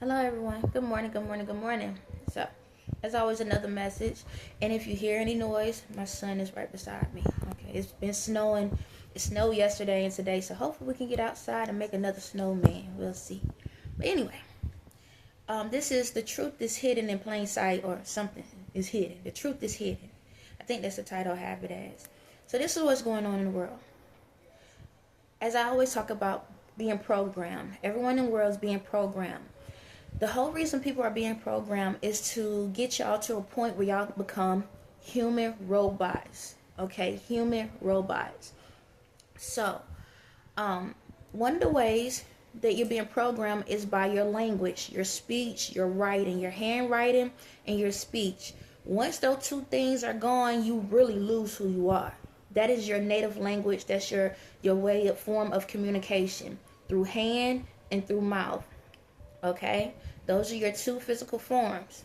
Hello everyone. Good morning, good morning, good morning. So, as always, another message. And if you hear any noise, my son is right beside me. Okay, it's been snowing. It snowed yesterday and today, so hopefully we can get outside and make another snowman. We'll see. But anyway, this is the truth is hidden in plain sight, or something is hidden. The truth is hidden. I think that's the title I have it as. So this is what's going on in the world. As I always talk about being programmed, everyone in the world is being programmed. The whole reason people are being programmed is to get y'all to a point where y'all become human robots. Okay, human robots. So, one of the ways that you're being programmed is by your language, your speech, your writing, your handwriting, and your speech. Once those two things are gone, you really lose who you are. That is your native language. That's your way of form of communication through hand and through mouth. Okay, those are your two physical forms.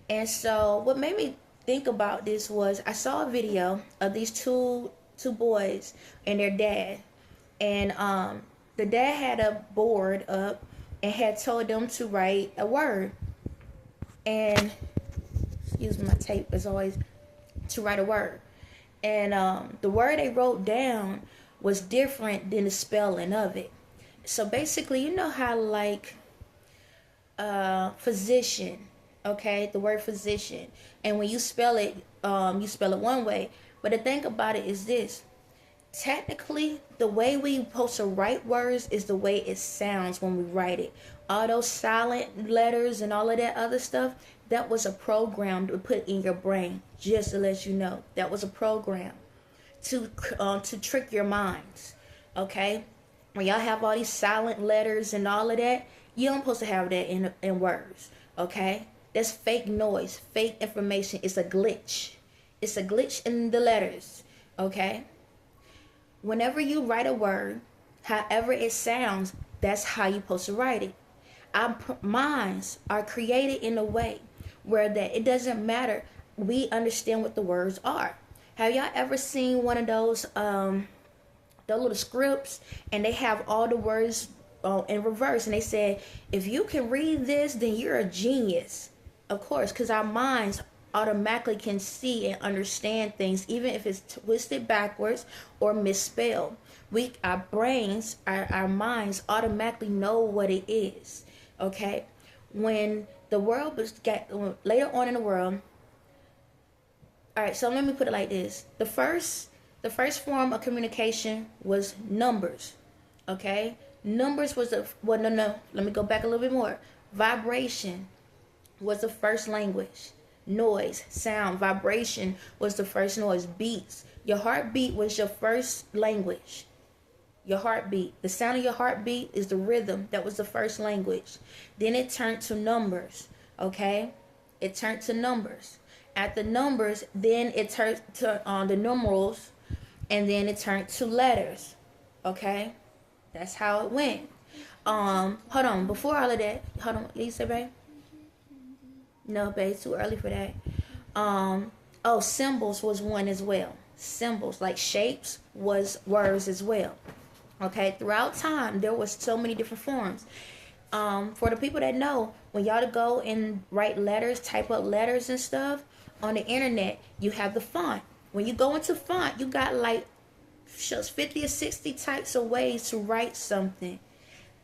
And so what made me think about this was I saw a video of these two boys and their dad. And the dad had a board up and had told them to write a word. And excuse me, my tape is always to write a word. And the word they wrote down was different than the spelling of it. So basically, you know how like physician, okay, the word physician, and when you spell it one way, but the thing about it is this: technically the way we supposed to write words is the way it sounds when we write it. All those silent letters and all of that other stuff, that was a program to put in your brain. Just to let you know, that was a program to trick your minds. Okay, when y'all have all these silent letters and all of that, you don't supposed to have that in words. Okay, that's fake noise, fake information. It's a glitch. It's a glitch in the letters. Okay, whenever you write a word, however it sounds, that's how you're supposed to write it. Our minds are created in a way where that it doesn't matter. We understand what the words are. Have y'all ever seen one of those little scripts, and they have all the words in reverse, and they said, if you can read this, then you're a genius. Of course, because our minds automatically can see and understand things, even if it's twisted backwards or misspelled. Our brains, our minds automatically know what it is. Okay, when the world later on in the world. All right, so let me put it like this: the first form of communication was numbers. Okay, numbers was no. Let me go back a little bit more. Vibration was the first language. Noise, sound, vibration was the first noise. Beats. Your heartbeat was your first language. Your heartbeat. The sound of your heartbeat is the rhythm. That was the first language. Then it turned to numbers. Okay? It turned to numbers. At the numbers, then it turned to the numerals, and then it turned to letters. Okay? That's how it went. Hold on. Before all of that, hold on. You say, babe? No, babe. It's too early for that. Symbols was one as well. Symbols, like shapes, was words as well. Okay? Throughout time, there was so many different forms. For the people that know, when y'all to go and write letters, type up letters and stuff, on the internet, you have the font. When you go into font, you got like 50 or 60 types of ways to write something.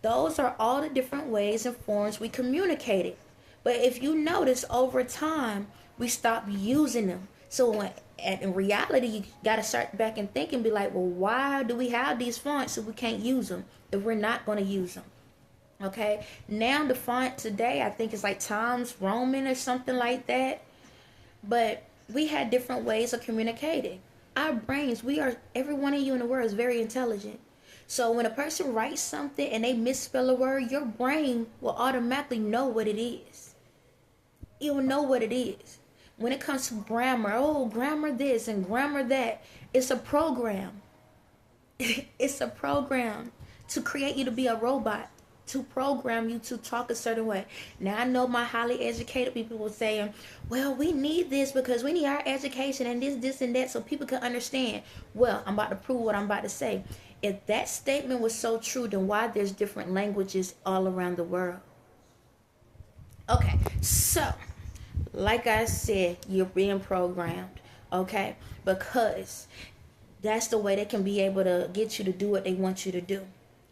Those are all the different ways and forms we communicated. But if you notice, over time, we stopped using them. So in reality, you got to start back and think and be like, well, why do we have these fonts if we can't use them, if we're not going to use them? Okay, now the font today, I think it's like Times Roman or something like that. But we had different ways of communicating. Our brains, every one of you in the world is very intelligent. So when a person writes something and they misspell a word, your brain will automatically know what it is. It will know what it is. When it comes to grammar, grammar this and grammar that, it's a program. It's a program to create you to be a robot, to program you to talk a certain way. Now, I know my highly educated people will say, well, we need this because we need our education and this and that so people can understand. Well, I'm about to prove what I'm about to say. If that statement was so true, then why there's different languages all around the world? So, like I said, you're being programmed, okay? Because that's the way they can be able to get you to do what they want you to do,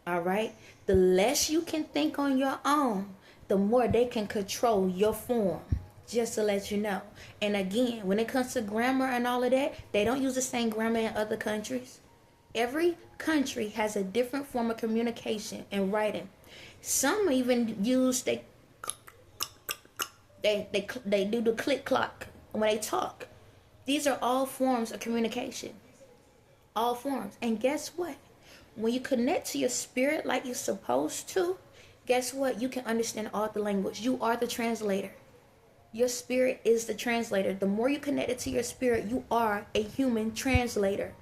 all right? The less you can think on your own, the more they can control your form, just to let you know. And again, when it comes to grammar and all of that, they don't use the same grammar in other countries. Every country has a different form of communication and writing. Some even use they do the click clock when they talk. These are all forms of communication. All forms. And guess what? When you connect to your spirit like you're supposed to, guess what? You can understand all the language. You are the translator. Your spirit is the translator. The more you connect it to your spirit, you are a human translator.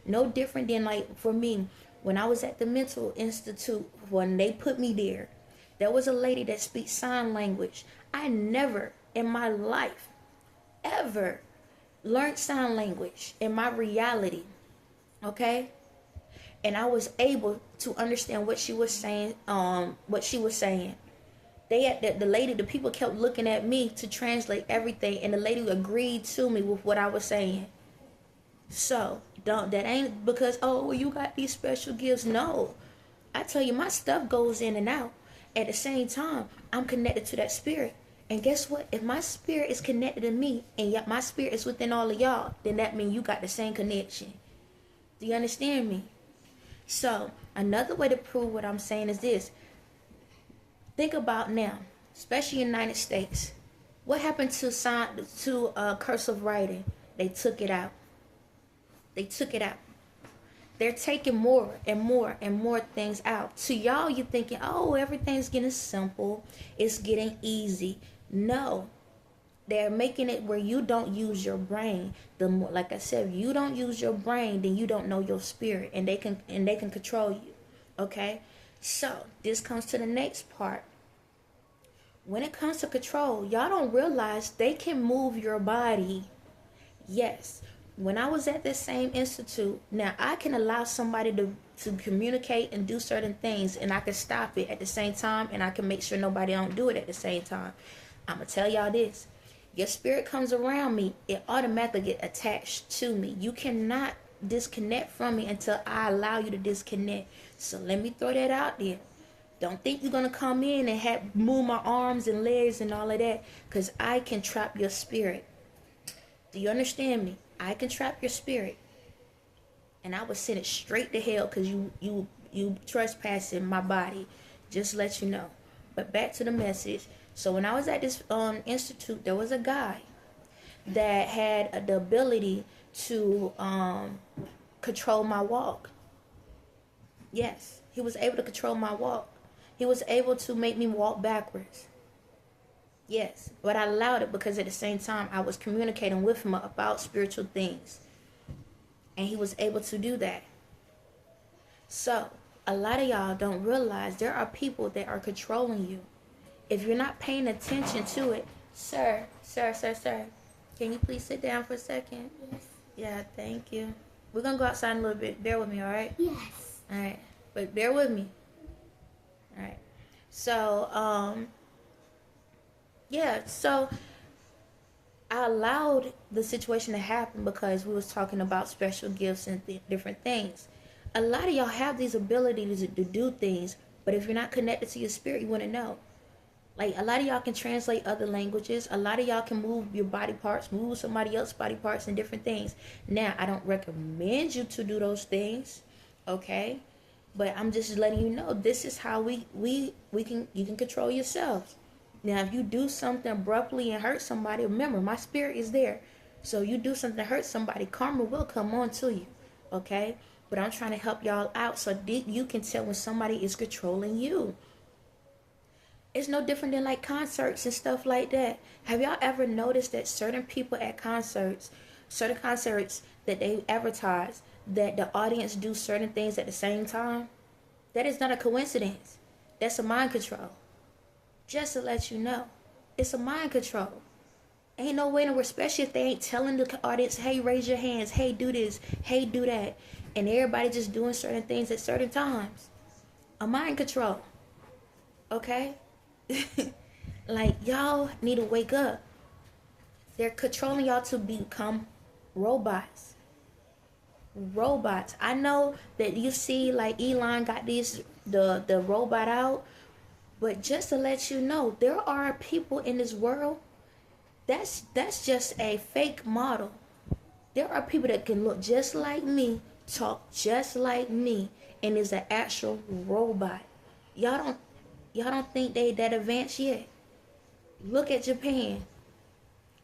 No different than, like, for me, when I was at the mental institute, when they put me there was a lady that speaks sign language. I never in my life ever learned sign language in my reality, okay? And I was able to understand what she was saying. The people kept looking at me to translate everything, and the lady agreed to me with what I was saying. So that ain't because, oh, well, you got these special gifts. No, I tell you, my stuff goes in and out. At the same time, I'm connected to that spirit. And guess what? If my spirit is connected to me, and my spirit is within all of y'all, then that means you got the same connection. Do you understand me? So another way to prove what I'm saying is this. Think about now, especially in the United States. What happened to cursive writing? They took it out. They're taking more and more and more things out. To y'all, you're thinking, oh, everything's getting simple. It's getting easy. No. They're making it where you don't use your brain. The more, like I said, if you don't use your brain, then you don't know your spirit, and they can control you. Okay? So, this comes to the next part. When it comes to control, y'all don't realize they can move your body. Yes. When I was at this same institute, now I can allow somebody to communicate and do certain things, and I can stop it at the same time, and I can make sure nobody don't do it at the same time. I'm going to tell y'all this. Your spirit comes around me, it automatically get attached to me. You cannot disconnect from me until I allow you to disconnect. So let me throw that out there. Don't think you're going to come in and move my arms and legs and all of that, because I can trap your spirit. Do you understand me? I can trap your spirit, and I would send it straight to hell because you trespassing my body. Just let you know. But back to the message. So when I was at this institute, there was a guy that had the ability to control my walk. Yes, he was able to control my walk. He was able to make me walk backwards. Yes, but I allowed it because at the same time I was communicating with him about spiritual things. And he was able to do that. So, a lot of y'all don't realize there are people that are controlling you. If you're not paying attention to it, sir, can you please sit down for a second? Yes. Yeah, thank you. We're going to go outside a little bit. Bear with me, all right? Yes. All right, but bear with me. All right. So, yeah, so I allowed the situation to happen because we was talking about special gifts and different things. A lot of y'all have these abilities to do things, but if you're not connected to your spirit, you wouldn't know. Like, a lot of y'all can translate other languages. A lot of y'all can move your body parts, move somebody else's body parts and different things. Now, I don't recommend you to do those things, okay? But I'm just letting you know, this is how you can control yourselves. Now, if you do something abruptly and hurt somebody, remember, my spirit is there. So you do something to hurt somebody, karma will come on to you, okay? But I'm trying to help y'all out so you can tell when somebody is controlling you. It's no different than like concerts and stuff like that. Have y'all ever noticed that certain people at concerts that they advertise, that the audience do certain things at the same time? That is not a coincidence. That's a mind control. Just to let you know, it's a mind control. Ain't no way nowhere, especially if they ain't telling the audience, hey, raise your hands, hey, do this, hey, do that. And everybody just doing certain things at certain times. A mind control. Okay? Like, y'all need to wake up. They're controlling y'all to become robots. Robots. I know that you see, like, Elon got the robot out, but just to let you know, there are people in this world that's just a fake model. There are people that can look just like me, talk just like me, and is an actual robot. Y'all don't think they that advanced yet? Look at Japan.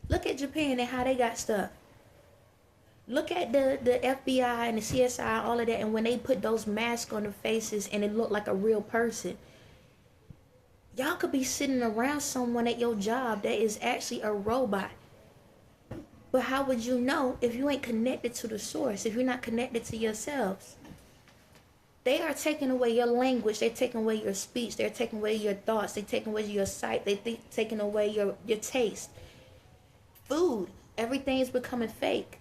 Look at Japan and how they got stuff. Look at the FBI and the CSI, all of that, and when they put those masks on their faces and it looked like a real person. Y'all could be sitting around someone at your job that is actually a robot. But how would you know if you ain't connected to the source, if you're not connected to yourselves? They are taking away your language. They're taking away your speech. They're taking away your thoughts. They're taking away your sight. They're taking away your taste. Food. Everything is becoming fake.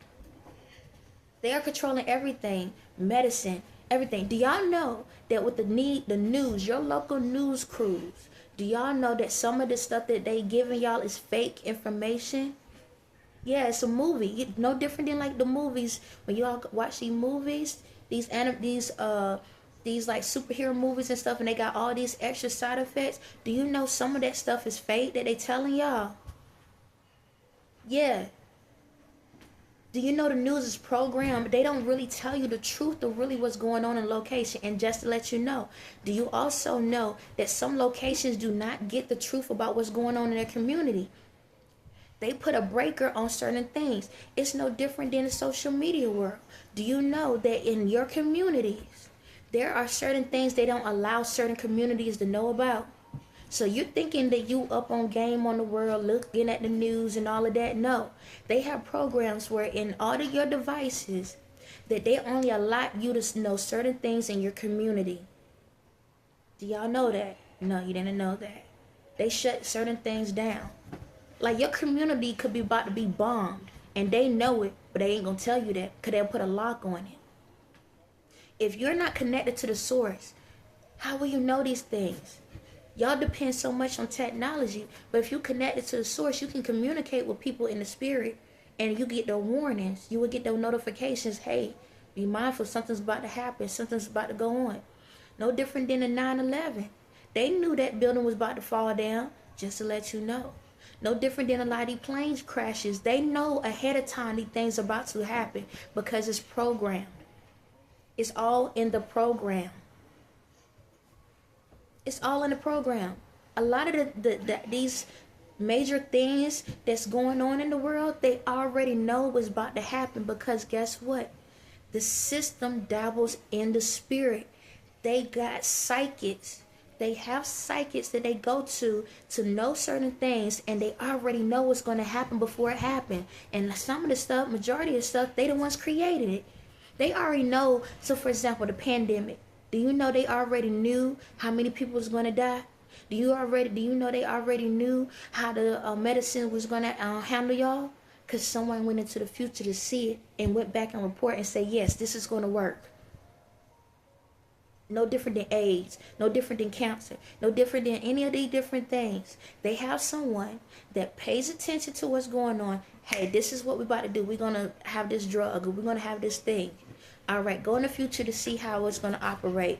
They are controlling everything. Medicine. Everything. Do y'all know that with the news, your local news crews, do y'all know that some of the stuff that they giving y'all is fake information? Yeah, it's a movie. No different than like the movies. When y'all watch these movies, these like superhero movies and stuff, and they got all these extra side effects. Do you know some of that stuff is fake that they telling y'all? Yeah. Do you know the news is programmed? They don't really tell you the truth of really what's going on in location. And just to let you know, do you also know that some locations do not get the truth about what's going on in their community? They put a breaker on certain things. It's no different than the social media world. Do you know that in your communities, there are certain things they don't allow certain communities to know about? So you're thinking that you up on game on the world, looking at the news and all of that. No, they have programs where in all of your devices that they only allow you to know certain things in your community. Do y'all know that? No, you didn't know that. They shut certain things down. Like your community could be about to be bombed and they know it, but they ain't gonna tell you that because they'll put a lock on it. If you're not connected to the source, how will you know these things? Y'all depend so much on technology, but if you connected to the source, you can communicate with people in the spirit and you get the warnings. You will get those notifications. Hey, be mindful, something's about to happen. Something's about to go on. No different than the 9/11. They knew that building was about to fall down, just to let you know. No different than a lot of these planes crashes. They know ahead of time these things are about to happen because it's programmed. It's all in the program. It's all in the program. A lot of these major things that's going on in the world, they already know what's about to happen because guess what? The system dabbles in the spirit. They got psychics. They have psychics that they go to know certain things, and they already know what's going to happen before it happened. And some of the stuff, majority of stuff, they the ones created it. They already know. So for example, the pandemic. Do you know they already knew how many people was going to die? Do you know they already knew how the medicine was going to handle y'all? Because someone went into the future to see it and went back and report and say, yes, this is going to work. No different than AIDS, no different than cancer, no different than any of these different things. They have someone that pays attention to what's going on. Hey, this is what we're about to do. We're going to have this drug, or we're going to have this thing. All right, go in the future to see how it's going to operate.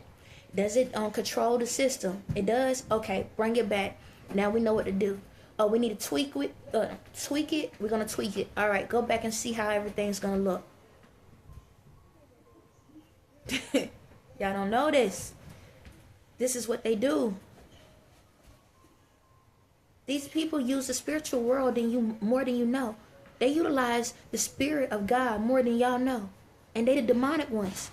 Does it control the system? It does? Okay, bring it back. Now we know what to do. Oh, we need to tweak it. We're going to tweak it. All right, go back and see how everything's going to look. Y'all don't know this. This is what they do. These people use the spiritual world more than you know. They utilize the spirit of God more than y'all know. And they the demonic ones.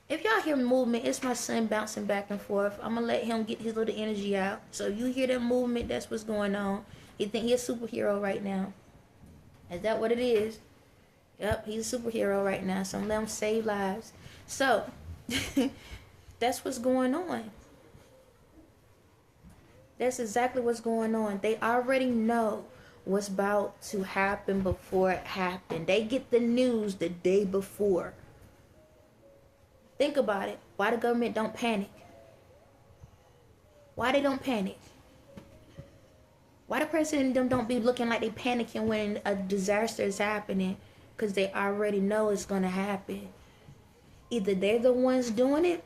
If y'all hear movement, it's my son bouncing back and forth. I'm going to let him get his little energy out. So if you hear that movement, that's what's going on. He think he's a superhero right now. Is that what it is? Yep, he's a superhero right now. So I'm let him save lives. So that's what's going on. That's exactly what's going on. They already know what's about to happen before it happened. They get the news the day before. Think about it. Why the government don't panic? Why they don't panic? Why the president and them don't be looking like they panicking when a disaster is happening? Because they already know it's going to happen. Either they're the ones doing it,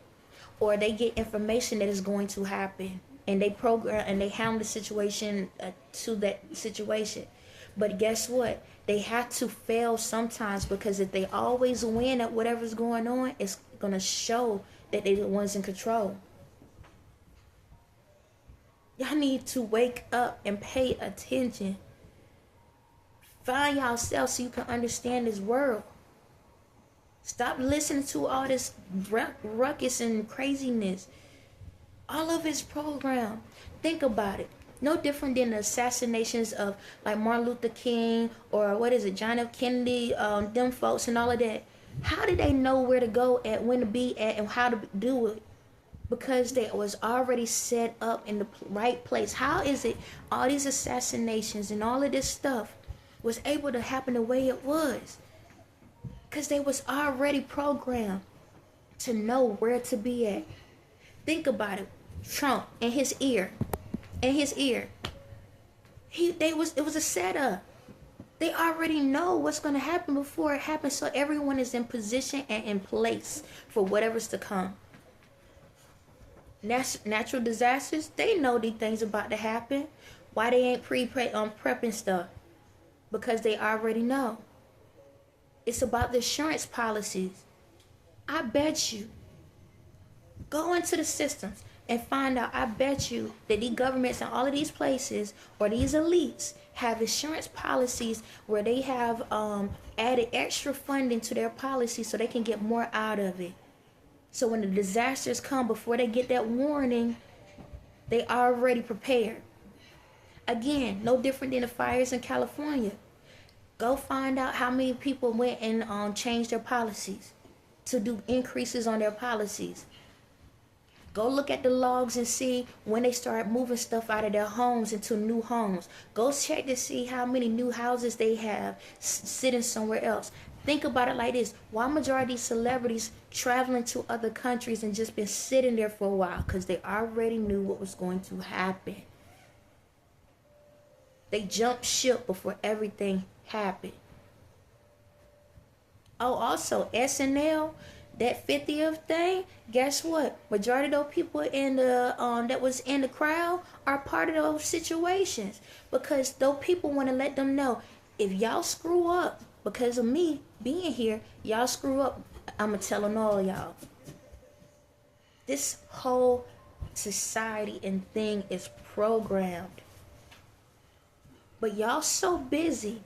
or they get information that is going to happen, and they program and they handle the situation to that situation. But guess what? They have to fail sometimes, because if they always win at whatever's going on, it's going to show that they're the ones in control. Y'all need to wake up and pay attention. Find yourself so you can understand this world. Stop listening to all this ruckus and craziness. All of it's programmed. Think about it. No different than the assassinations of like Martin Luther King or John F. Kennedy, them folks and all of that. How did they know where to go at, when to be at, and how to do it? Because they was already set up in the right place. How is it all these assassinations and all of this stuff was able to happen the way it was? Because they was already programmed to know where to be at. Think about it. Trump in his ear. It was a setup. They already know what's going to happen before it happens, so everyone is in position and in place for whatever's to come. Natural disasters, they know these things about to happen. Why they ain't prepping stuff? Because they already know. It's about the insurance policies. I bet you, go into the systems and find out. I bet you that these governments and all of these places or these elites have insurance policies where they have added extra funding to their policies so they can get more out of it. So when the disasters come, before they get that warning, they already prepared. Again, no different than the fires in California. Go find out how many people went and changed their policies to do increases on their policies. Go look at the logs and see when they start moving stuff out of their homes into new homes. Go check to see how many new houses they have sitting somewhere else. Think about it like this. Why majority of these celebrities traveling to other countries and just been sitting there for a while? Because they already knew what was going to happen. They jumped ship before everything happened. Oh, also SNL, that 50th thing, guess what? Majority of those people in the that was in the crowd are part of those situations, because those people want to let them know, if y'all screw up because of me being here, y'all screw up, I'ma tell on all y'all. This whole society and thing is programmed. But y'all so busy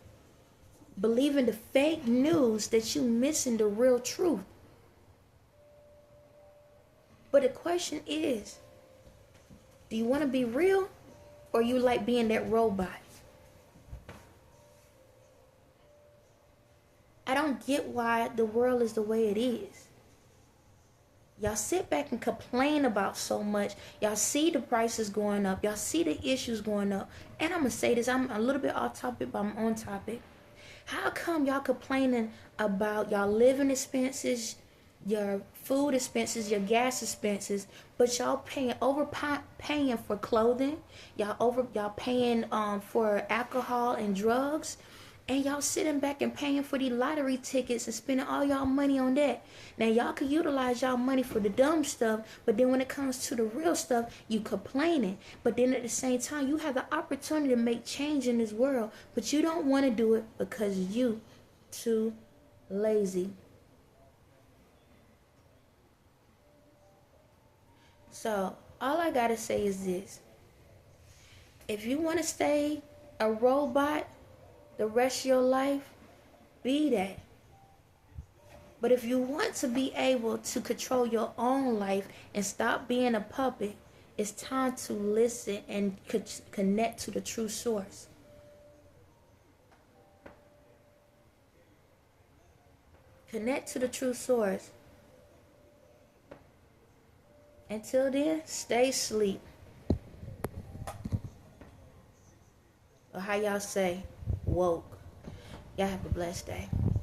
believing the fake news that you missing the real truth. But the question is, do you want to be real, or you like being that robot? I don't get why the world is the way it is. Y'all sit back and complain about so much. Y'all see the prices going up. Y'all see the issues going up. And I'm going to say this, I'm a little bit off topic, but I'm on topic. How come y'all complaining about y'all living expenses, your food expenses, your gas expenses, but y'all overpaying for clothing, y'all paying for alcohol and drugs, and y'all sitting back and paying for these lottery tickets and spending all y'all money on that? Now y'all could utilize y'all money for the dumb stuff, but then when it comes to the real stuff, you complaining. But then at the same time, you have the opportunity to make change in this world, but you don't want to do it because you too lazy. So all I gotta say is this: if you want to stay a robot the rest of your life, be that. But if you want to be able to control your own life and stop being a puppet, it's time to listen and connect to the true source. Connect to the true source. Until then, stay asleep. Or how y'all say, woke. Y'all have a blessed day.